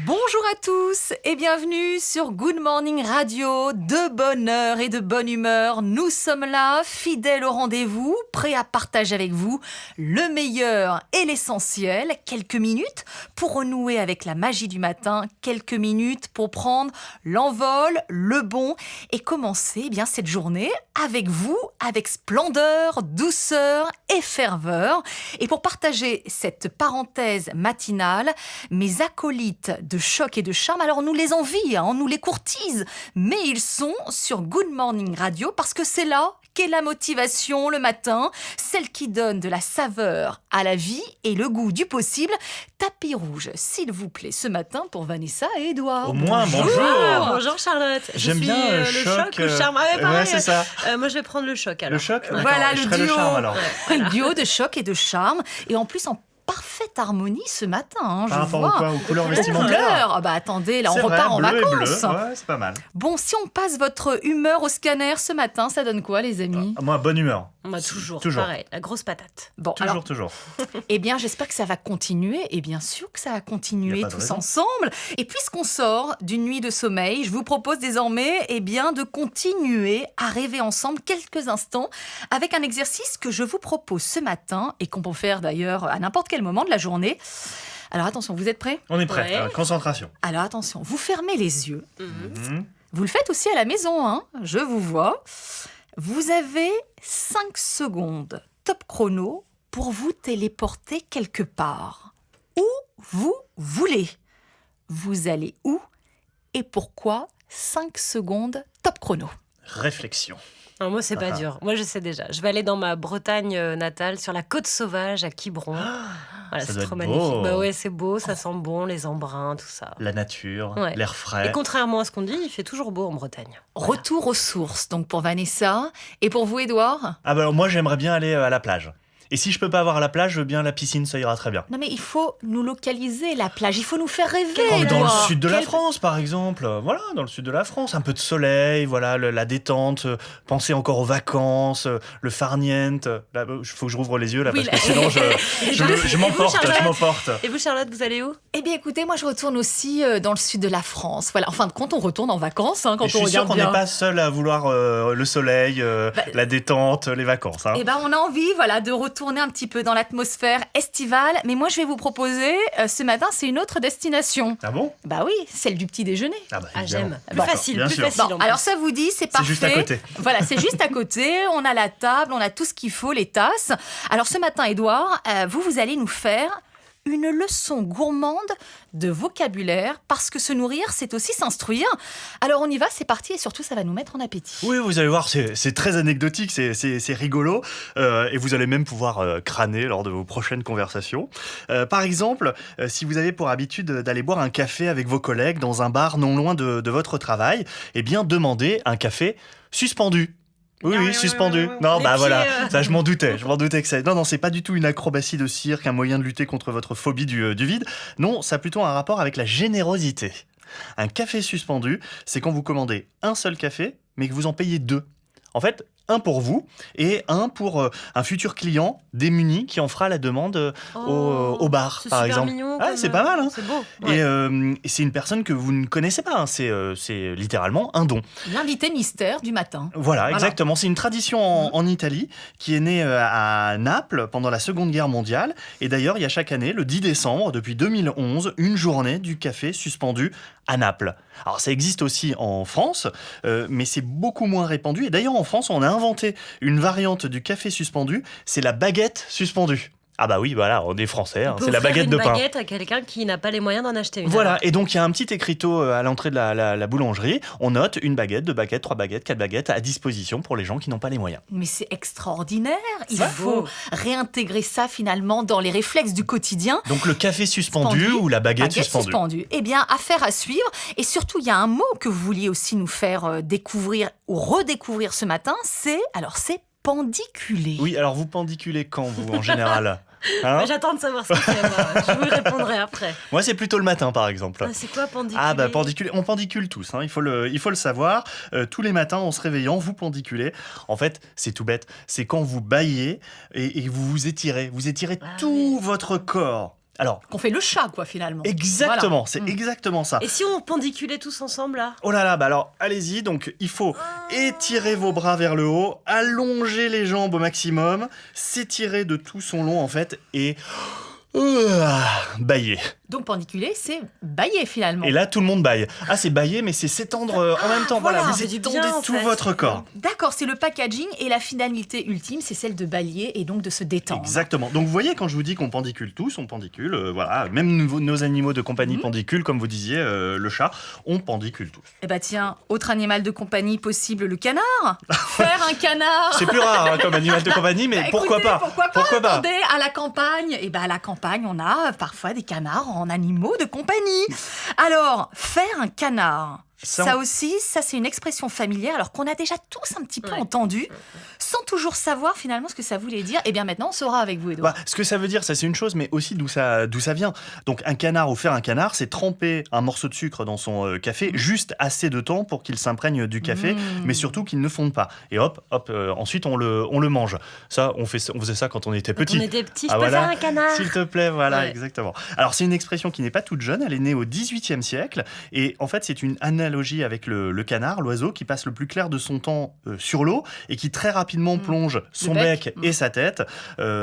Bonjour à tous et bienvenue sur Good Morning Radio. De bonne heure et de bonne humeur, nous sommes là, fidèles au rendez-vous, prêts à partager avec vous le meilleur et l'essentiel. Quelques minutes pour renouer avec la magie du matin, quelques minutes pour prendre l'envol, le bon et commencer cette journée avec vous, avec splendeur, douceur et ferveur. Et pour partager cette parenthèse matinale, mes acolytes de choc et de charme, alors nous les envie, on nous les courtise, mais ils sont sur Good Morning Radio parce que c'est là qu'est la motivation le matin, celle qui donne de la saveur à la vie et le goût du possible. Tapis rouge, s'il vous plaît, ce matin pour Vanessa et Edouard. Au moins, bonjour. Bonjour Charlotte. J'aime bien le choc ou le charme. Ah ouais, pareil. Ouais, c'est ça. Moi, je vais prendre le choc alors. Le choc. Voilà, je le serai duo. le charme alors. Le duo de choc et de charme, et en plus en parfaite harmonie ce matin. Par Je rapport vois. au quoi, aux couleurs Aux vestimentaires. couleurs. Attendez, là on C'est vrai, repart en bleu et bleu. vacances. Ouais, c'est pas mal. Bon, si on passe votre humeur au scanner ce matin, ça donne quoi les amis ? Moi, bonne humeur. Moi, toujours, Toujours. pareil. La grosse patate. Bon, Toujours. eh bien, j'espère que ça va continuer. Et bien sûr que ça va continuer Y a pas de tous raison. ensemble. Et puisqu'on sort d'une nuit de sommeil, je vous propose désormais de continuer à rêver ensemble quelques instants avec un exercice que je vous propose ce matin et qu'on peut faire d'ailleurs à n'importe quel moment de la journée. Alors attention, vous êtes prêts ? On est prêt. Ouais. Concentration. Alors attention, vous fermez les yeux. Mhm. Vous le faites aussi à la maison, hein ? Je vous vois. Vous avez 5 secondes top chrono pour vous téléporter quelque part. Où vous voulez. Vous allez où et pourquoi 5 secondes top chrono. Réflexion. Non, moi, c'est pas dur. Moi, je sais déjà. Je vais aller dans ma Bretagne natale, sur la côte sauvage à Quiberon. Voilà, ça c'est doit trop être magnifique. beau. Bah ouais, c'est beau, ça sent bon, les embruns, tout ça. La nature, Ouais. l'air Et frais. contrairement à ce qu'on dit, il fait toujours beau en Bretagne. Voilà. Retour aux sources, donc pour Vanessa. Et pour vous, Edouard ? Ah bah alors moi, j'aimerais bien aller à la plage. Et si je peux pas avoir à la plage, je veux bien la piscine, ça ira très bien. Non mais il faut nous localiser la plage, il faut nous faire rêver, Oh, dans le Edouard. sud de la Quel- France, par exemple. Voilà, dans le sud de la France. Un peu de soleil, voilà, la détente. Penser encore aux vacances, le farniente. Là, faut que je rouvre les yeux, là, Oui, parce que sinon, je m'emporte, Charlotte je m'emporte. Et vous, Charlotte, vous allez où ? Eh bien écoutez, moi je retourne aussi dans le sud de la France. Voilà, en fin de compte, on retourne en vacances quand Et je on suis sûr regarde qu'on bien. n'est pas seul à vouloir le soleil, la détente, les vacances. Hein. Eh ben, on a envie, de retourner un petit peu dans l'atmosphère estivale. Mais moi, je vais vous proposer, ce matin, c'est une autre destination. Ah bon? Bah oui, celle du petit déjeuner. Ah bah, Ah, évidemment. j'aime. Plus D'accord, facile, bien plus sûr. facile. Bon, en plus. alors ça vous dit, c'est parfait. juste à côté. Voilà, c'est juste à côté. On a la table, on a tout ce qu'il faut, les tasses. Alors ce matin, Edouard, vous allez nous faire une leçon gourmande de vocabulaire, parce que se nourrir, c'est aussi s'instruire. Alors on y va, c'est parti, et surtout, ça va nous mettre en appétit. Oui, vous allez voir, c'est très anecdotique, c'est rigolo, et vous allez même pouvoir crâner lors de vos prochaines conversations. Par exemple, si vous avez pour habitude d'aller boire un café avec vos collègues dans un bar non loin de votre travail, eh bien, demandez un café suspendu. Oui, suspendu. Non, Les bah pieds, voilà, ça je m'en doutais que ça... Non, c'est pas du tout une acrobatie de cirque, un moyen de lutter contre votre phobie du vide. Non, ça a plutôt un rapport avec la générosité. Un café suspendu, c'est quand vous commandez un seul café, mais que vous en payez deux. En fait, un pour vous et un pour un futur client démuni qui en fera la demande au bar, C'est par super exemple. mignon. Ah, comme, c'est pas mal, hein. C'est beau. Ouais. Et c'est une personne que vous ne connaissez pas, hein. C'est littéralement un don. L'invité mystère du matin. Voilà, exactement. C'est une tradition en Italie qui est née à Naples pendant la Seconde Guerre mondiale. Et d'ailleurs, il y a chaque année, le 10 décembre, depuis 2011, une journée du café suspendu à Naples. Alors, ça existe aussi en France, mais c'est beaucoup moins répandu. Et d'ailleurs, en France, on a inventé une variante du café suspendu, c'est la baguette suspendue. Ah bah oui, voilà, on est français, hein, On peut c'est la offrir baguette de une pain. baguette à quelqu'un qui n'a pas les moyens d'en acheter une. Voilà, alors. et donc il y a un petit écriteau à l'entrée de la boulangerie. On note une baguette, deux baguettes, trois baguettes, quatre baguettes à disposition pour les gens qui n'ont pas les moyens. Mais c'est extraordinaire. Il C'est faut beau. réintégrer ça finalement dans les réflexes du quotidien. Donc le café suspendu ou la baguette suspendue. Eh bien, affaire à suivre. Et surtout, il y a un mot que vous vouliez aussi nous faire découvrir ou redécouvrir ce matin. C'est pendiculer. Oui, alors vous pendiculez quand, vous, en général? Hein? Mais j'attends de savoir ce que c'est. Moi. Je vous répondrai après. Moi, c'est plutôt le matin, par exemple. Ah, c'est quoi pendiculer? Ah bah pendiculer, on pendicule tous, hein, il faut le savoir. Tous les matins, en se réveillant, vous pendiculez. En fait, c'est tout bête. C'est quand vous bâillez et vous vous étirez. Vous étirez tout votre corps. Alors, Qu'on fait le chat, quoi, finalement. exactement, Voilà. c'est exactement ça. Et si on pendiculait tous ensemble là? Oh là là, bah alors allez-y, donc il faut étirer vos bras vers le haut, allonger les jambes au maximum, s'étirer de tout son long en fait et bâiller. Donc pendiculé, c'est bâiller finalement. Et là tout le monde bâille. Ah c'est bâiller mais c'est s'étendre en même temps, voilà, voilà, vous c'est du étendez bien, en tout fait. votre corps. D'accord, c'est le packaging et la finalité ultime, c'est celle de bâiller et donc de se détendre. Exactement. Donc vous voyez quand je vous dis qu'on pendicule tous, on pendicule, voilà, même nos animaux de compagnie pendiculent, comme vous disiez, le chat, on pendicule tous. Eh bah tiens, autre animal de compagnie possible, le canard. Faire un canard. C'est plus rare hein, comme animal de compagnie, mais Bah, pourquoi écoutez, pas Pourquoi pas. Attendez, à la campagne, et ben à la campagne, on a parfois des canards en animaux de compagnie. Alors, faire un canard. Ça aussi, ça c'est une expression familière, alors qu'on a déjà tous un petit peu entendu, sans toujours savoir finalement ce que ça voulait dire. Et bien maintenant, on saura avec vous, Edouard. Bah, ce que ça veut dire, ça c'est une chose, mais aussi d'où ça vient. Donc un canard ou faire un canard, c'est tremper un morceau de sucre dans son café, juste assez de temps pour qu'il s'imprègne du café, mais surtout qu'il ne fonde pas. Et hop, ensuite on le mange. Ça, on faisait ça quand on était petit. Quand on était petit, je Ah, peux voilà. faire un canard. S'il te plaît, voilà, Ouais. exactement. Alors c'est une expression qui n'est pas toute jeune, elle est née au XVIIIe siècle, et en fait c'est une analogie avec le canard, l'oiseau qui passe le plus clair de son temps sur l'eau et qui très rapidement plonge son bec et sa tête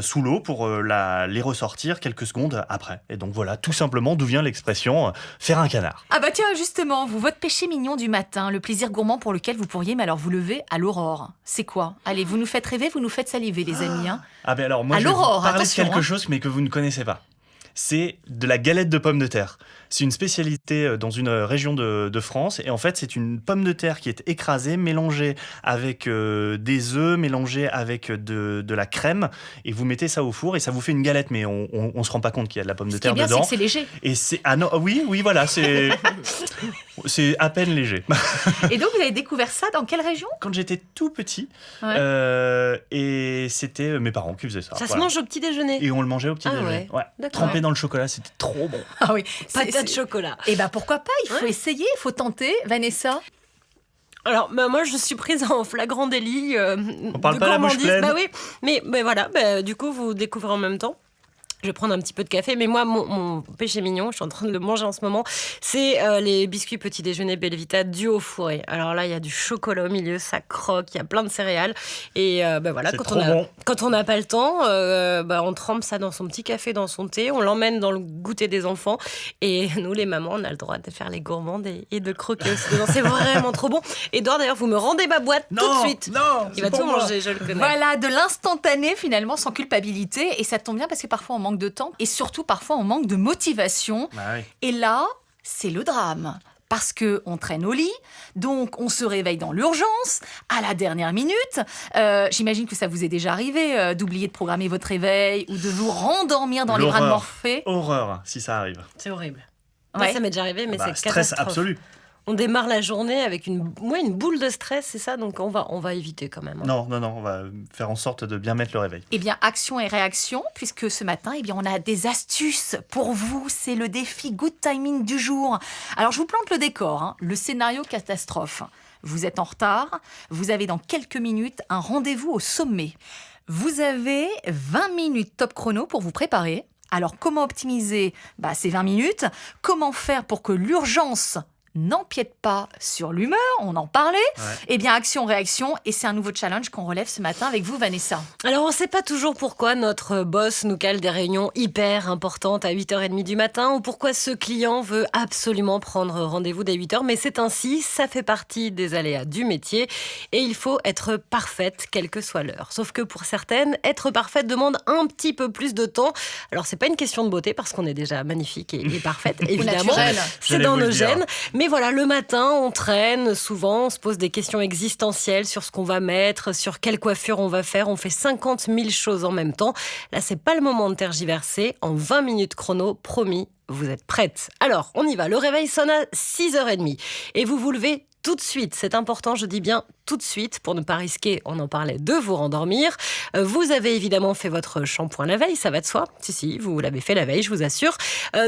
sous l'eau pour les ressortir quelques secondes après. Et donc voilà, tout simplement d'où vient l'expression faire un canard. Ah bah tiens, justement, votre péché mignon du matin, le plaisir gourmand pour lequel vous pourriez, mais alors vous lever à l'aurore. C'est quoi? Allez, vous nous faites rêver, vous nous faites saliver, les amis. Hein. Ah ben alors moi À je vais vous l'aurore, parler attention, de quelque hein. chose mais que vous ne connaissez pas. C'est de la galette de pommes de terre. C'est une spécialité dans une région de France. Et en fait, c'est une pomme de terre qui est écrasée, mélangée avec des œufs, mélangée avec de la crème. Et vous mettez ça au four et ça vous fait une galette. Mais on se rend pas compte qu'il y a de la pomme de Ce qui est terre bien, c'est dedans. que c'est léger. Et c'est... Ah non, oui, voilà, c'est à peine léger. Et donc, vous avez découvert ça dans quelle région? Quand j'étais tout petit, Ouais. et c'était mes parents qui faisaient ça. Ça se voilà. mange au petit déjeuner. Et on le mangeait au petit Ah déjeuner. ouais, d'accord. Trempé dans le chocolat, c'était trop bon. Ah oui. Patate chocolat. Et bah pourquoi pas, il faut essayer, il faut tenter. Vanessa? Alors, bah, moi, je suis prise en flagrant délit On parle de pas la bouche gourmandise. pleine. Bah oui, mais voilà, bah, du coup, vous découvrez en même temps. Je vais prendre un petit peu de café, mais moi, mon péché mignon, je suis en train de le manger en ce moment, c'est les biscuits petit déjeuner Belvita du au fourré. Alors là, il y a du chocolat au milieu, ça croque, il y a plein de céréales. Et bah voilà, C'est trop bon. quand on n'a pas le temps, bah, on trempe ça dans son petit café, dans son thé, on l'emmène dans le goûter des enfants. Et nous, les mamans, on a le droit de faire les gourmandes et de croquer aussi dedans. C'est vraiment trop bon. Edouard, d'ailleurs, vous me rendez ma boîte tout de suite. Non, Il va tout manger, je le connais. Voilà, de l'instantané finalement, sans culpabilité. Et ça tombe bien parce que parfois on manque de temps et surtout parfois on manque de motivation. Bah oui. Et là, c'est le drame. Parce qu'on traîne au lit, donc on se réveille dans l'urgence, à la dernière minute. J'imagine que ça vous est déjà arrivé d'oublier de programmer votre réveil ou de vous rendormir dans les bras de L'horreur. Morphée. Horreur, si ça arrive. C'est horrible. Ouais. Moi, ça m'est déjà arrivé, mais Bah, c'est stress catastrophe. absolu. On démarre la journée avec une boule de stress, c'est ça, donc on va éviter quand même. Hein. Non, on va faire en sorte de bien mettre le réveil. Eh bien, action et réaction, puisque ce matin, eh bien, on a des astuces pour vous. C'est le défi Good Timing du jour. Alors, je vous plante le décor, hein, le scénario catastrophe. Vous êtes en retard, vous avez dans quelques minutes un rendez-vous au sommet. Vous avez 20 minutes top chrono pour vous préparer. Alors, comment optimiser ces 20 minutes? Comment faire pour que l'urgence n'empiète pas sur l'humeur? On en parlait. Ouais. Eh bien, action-réaction. Et c'est un nouveau challenge qu'on relève ce matin avec vous, Vanessa. Alors, on ne sait pas toujours pourquoi notre boss nous cale des réunions hyper importantes à 8h30 du matin ou pourquoi ce client veut absolument prendre rendez-vous dès 8h, mais c'est ainsi, ça fait partie des aléas du métier et il faut être parfaite, quelle que soit l'heure. Sauf que pour certaines, être parfaite demande un petit peu plus de temps. Alors, c'est pas une question de beauté parce qu'on est déjà magnifique et parfaite, évidemment. naturel. C'est J'allais dans vous le nos dire. gènes. Mais voilà, le matin, on traîne souvent, on se pose des questions existentielles sur ce qu'on va mettre, sur quelle coiffure on va faire. On fait 50 000 choses en même temps. Là, c'est pas le moment de tergiverser. En 20 minutes chrono, promis, vous êtes prête. Alors, on y va. Le réveil sonne à 6h30 et vous vous levez tout de suite. C'est important, je dis bien tout de suite, pour ne pas risquer, on en parlait, de vous rendormir. Vous avez évidemment fait votre shampoing la veille, ça va de soi. Si, vous l'avez fait la veille, je vous assure.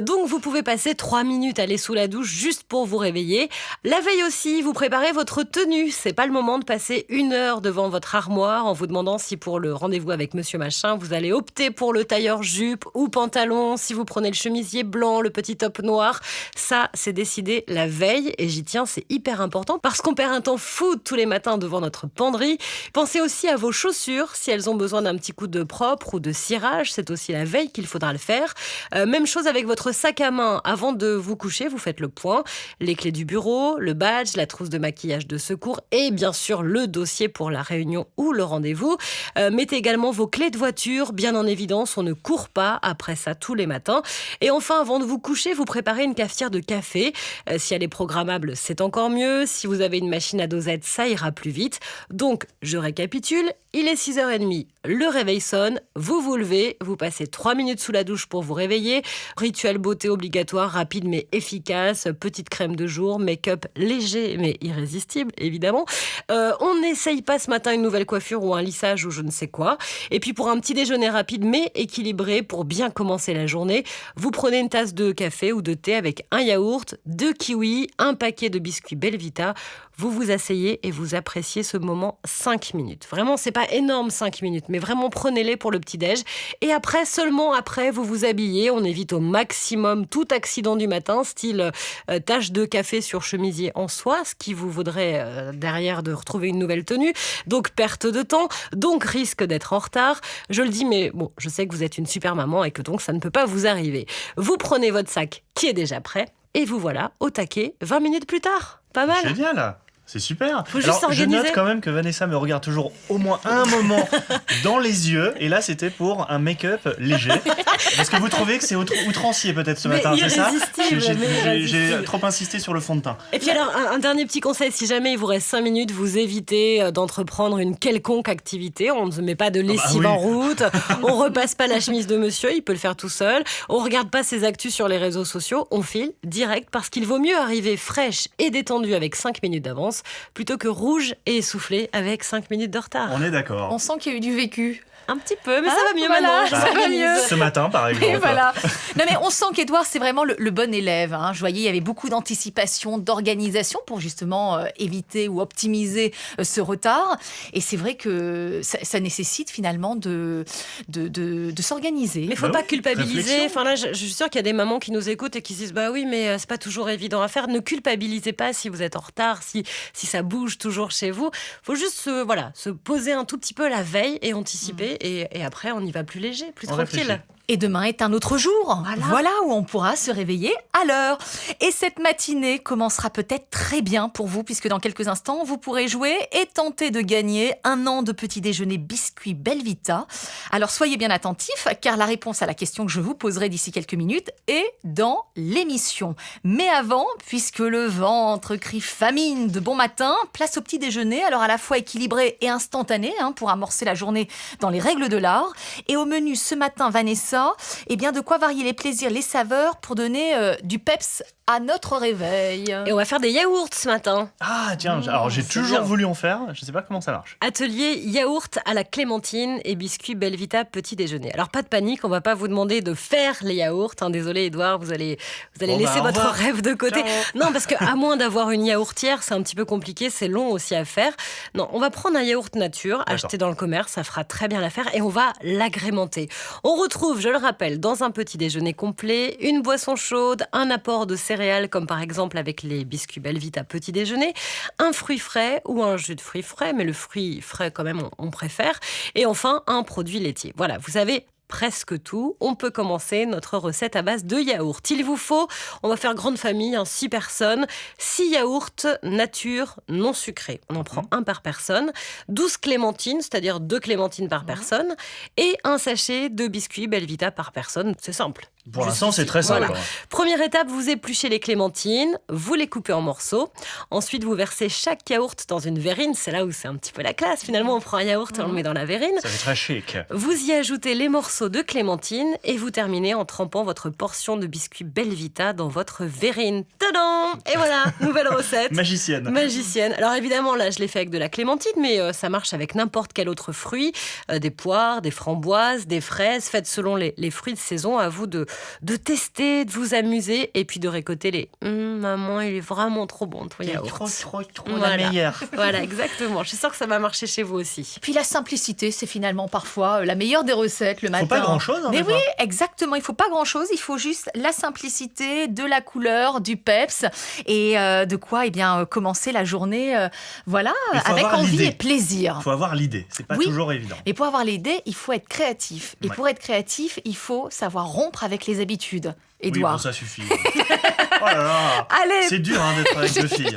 Donc vous pouvez passer 3 minutes, aller sous la douche juste pour vous réveiller. La veille aussi, vous préparez votre tenue. C'est pas le moment de passer 1 heure devant votre armoire en vous demandant si pour le rendez-vous avec Monsieur Machin, vous allez opter pour le tailleur jupe ou pantalon, si vous prenez le chemisier blanc, le petit top noir. Ça, c'est décidé la veille et j'y tiens, c'est hyper important parce qu'on perd un temps fou tous les matins devant notre penderie. Pensez aussi à vos chaussures, si elles ont besoin d'un petit coup de propre ou de cirage, c'est aussi la veille qu'il faudra le faire. Même chose avec votre sac à main. Avant de vous coucher, vous faites le point. Les clés du bureau, le badge, la trousse de maquillage de secours et bien sûr le dossier pour la réunion ou le rendez-vous. Mettez également vos clés de voiture bien en évidence. On ne court pas après ça tous les matins. Et enfin, avant de vous coucher, vous préparez une cafetière de café. Si elle est programmable, c'est encore mieux. Si vous avez une machine à dosette, ça ira plus vite. Donc, je récapitule. Il est 6h30, le réveil sonne, vous vous levez, vous passez 3 minutes sous la douche pour vous réveiller. Rituel beauté obligatoire, rapide mais efficace. Petite crème de jour, make-up léger mais irrésistible, évidemment. On n'essaye pas ce matin une nouvelle coiffure ou un lissage ou je ne sais quoi. Et puis pour un petit déjeuner rapide mais équilibré, pour bien commencer la journée, vous prenez une tasse de café ou de thé avec un yaourt, 2 kiwis, un paquet de biscuits Belvita. Vous vous asseyez et vous appréciez ce moment 5 minutes. Vraiment, c'est pas énorme 5 minutes, mais vraiment prenez-les pour le petit-déj. Et après, seulement après, vous vous habillez. On évite au maximum tout accident du matin, style tache de café sur chemisier en soie, ce qui vous vaudrait derrière de retrouver une nouvelle tenue. Donc perte de temps, donc risque d'être en retard. Je le dis, mais bon, je sais que vous êtes une super maman et que donc ça ne peut pas vous arriver. Vous prenez votre sac qui est déjà prêt et vous voilà au taquet 20 minutes plus tard. Pas mal. Génial. C'est super. Faut juste Alors, je s'organiser. note quand même que Vanessa me regarde toujours au moins un moment dans les yeux. Et là, c'était pour un make-up léger. Parce que vous trouvez que c'est outrancier peut-être ce Mais matin, c'est ça? irrésistible, J'ai trop insisté sur le fond de teint. Et puis alors, un dernier petit conseil, si jamais il vous reste 5 minutes, vous évitez d'entreprendre une quelconque activité. On ne met pas de lessive oui. en route, on repasse pas la chemise de monsieur, il peut le faire tout seul. On regarde pas ses actus sur les réseaux sociaux, on file direct parce qu'il vaut mieux arriver fraîche et détendue avec 5 minutes d'avance plutôt que rouge et essoufflée avec 5 minutes de retard. On est d'accord. On sent qu'il y a eu du vécu. Un petit peu, mais ça Ah, va mieux voilà, maintenant. ça va s'organise. mieux. Ce matin, par exemple. Et voilà. Non mais on sent qu'Édouard, c'est vraiment le bon élève. Hein. Je voyais, il y avait beaucoup d'anticipation, d'organisation pour justement éviter ou optimiser ce retard. Et c'est vrai que ça nécessite finalement de s'organiser. Mais faut Bah pas oui, culpabiliser. réflexion. Enfin là, je suis sûre qu'il y a des mamans qui nous écoutent et qui se disent bah oui, mais c'est pas toujours évident à faire. Ne culpabilisez pas si vous êtes en retard, si ça bouge toujours chez vous. Faut juste se poser un tout petit peu la veille et anticiper. Et après, on y va plus léger, plus On tranquille. réfléchit. Et demain est un autre jour. Voilà. Où on pourra se réveiller à l'heure. Et cette matinée commencera peut-être très bien pour vous, puisque dans quelques instants, vous pourrez jouer et tenter de gagner 1 an de petit déjeuner biscuits Belvita. Alors soyez bien attentifs, car la réponse à la question que je vous poserai d'ici quelques minutes est dans l'émission. Mais avant, puisque le ventre crie famine de bon matin, place au petit déjeuner, alors à la fois équilibré et instantané, pour amorcer la journée dans les règles de l'art. Et au menu ce matin, Vanessa, eh bien de quoi varier les plaisirs, les saveurs pour donner du peps à notre réveil. Et on va faire des yaourts ce matin. Ah, tiens, alors j'ai c'est toujours bien. voulu en faire. Je sais pas comment ça marche. Atelier yaourt à la clémentine et biscuits Belvita petit déjeuner. Alors pas de panique, on va pas vous demander de faire les yaourts. Désolé Edouard, vous allez Bon, laisser au votre revoir. rêve de côté. Ciao. Non, parce que à moins d'avoir une yaourtière, c'est un petit peu compliqué, c'est long aussi à faire. Non, on va prendre un yaourt nature, acheté dans le commerce, ça fera très bien l'affaire et on va l'agrémenter. On retrouve, je le rappelle, dans un petit déjeuner complet, une boisson chaude, un apport de céréales comme par exemple avec les biscuits Belvita petit déjeuner, un fruit frais ou un jus de fruits frais, mais le fruit frais quand même on préfère, et enfin un produit laitier. Voilà, vous avez presque tout. On peut commencer notre recette à base de yaourt. Il vous faut, on va faire grande famille, 6 personnes, 6 yaourts nature non sucrés. On en prend un par personne, 12 clémentines, c'est-à-dire 2 clémentines par personne, et un sachet de biscuits Belvita par personne. C'est simple. Pour l'instant, Jusqu'ici. c'est très simple. Voilà. Première étape, vous épluchez les clémentines, vous les coupez en morceaux. Ensuite, vous versez chaque yaourt dans une verrine. C'est là où c'est un petit peu la classe. Finalement, on prend un yaourt et on le met dans la verrine. Ça fait très chic. Vous y ajoutez les morceaux de clémentine et vous terminez en trempant votre portion de biscuit Belvita dans votre verrine. Tadam! Et voilà, nouvelle recette. Magicienne. Magicienne. Alors évidemment, là, je l'ai fait avec de la clémentine, mais ça marche avec n'importe quel autre fruit. Des poires, des framboises, des fraises. Faites selon les fruits de saison. À vous de tester, de vous amuser et puis de récolter les « Maman, il est vraiment trop bon ton yaourt ». Trop Voilà. la meilleure. Voilà, exactement. Je suis sûre que ça va marcher chez vous aussi. Puis la simplicité, c'est finalement parfois la meilleure des recettes le matin. Faut pas grand-chose. Mais oui, exactement. Il faut pas grand-chose. Il faut juste la simplicité, de la couleur, du peps et de quoi commencer la journée Il faut avec avoir envie l'idée. et plaisir. Il faut avoir l'idée. C'est pas Oui. toujours évident. Et pour avoir l'idée, il faut être créatif. Et Ouais. pour être créatif, il faut savoir rompre avec les habitudes. Oui, Édouard. bon, ça suffit. Oh là là. Allez, C'est dur d'être avec deux filles.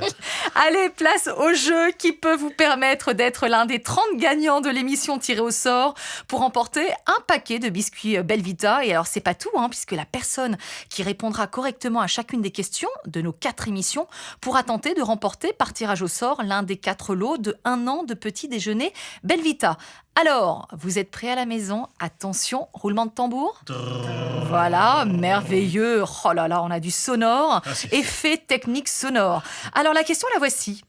Allez, place au jeu qui peut vous permettre d'être l'un des 30 gagnants de l'émission tirée au sort pour remporter un paquet de biscuits Belvita. Et alors, c'est pas tout, puisque la personne qui répondra correctement à chacune des questions de nos 4 émissions pourra tenter de remporter par tirage au sort l'un des 4 lots de 1 an de petit déjeuner Belvita. Alors, vous êtes prêts à la maison? Attention, roulement de tambour. Voilà, merveilleux. Oh là là, on a du sonore. Ah, c'est Effet technique sonore. Alors la question, la voici.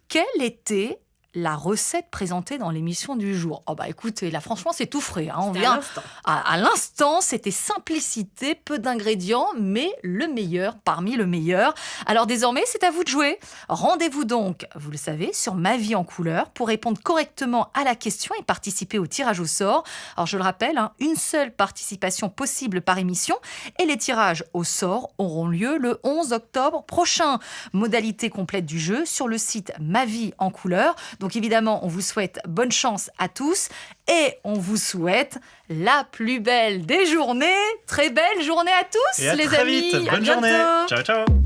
Quelle était la recette présentée dans l'émission du jour? Oh bah écoutez, là franchement c'est tout frais. On C'était à vient l'instant. à l'instant, c'était simplicité, peu d'ingrédients, mais le meilleur parmi le meilleur. Alors désormais, c'est à vous de jouer. Rendez-vous donc, vous le savez, sur Ma Vie en Couleur pour répondre correctement à la question et participer au tirage au sort. Alors je le rappelle, une seule participation possible par émission et les tirages au sort auront lieu le 11 octobre prochain. Modalité complète du jeu sur le site Ma Vie en Couleur. Donc évidemment, on vous souhaite bonne chance à tous et on vous souhaite la plus belle des journées. Très belle journée à tous, Et à les très amis. vite. À Bonne journée. bientôt. Ciao, ciao.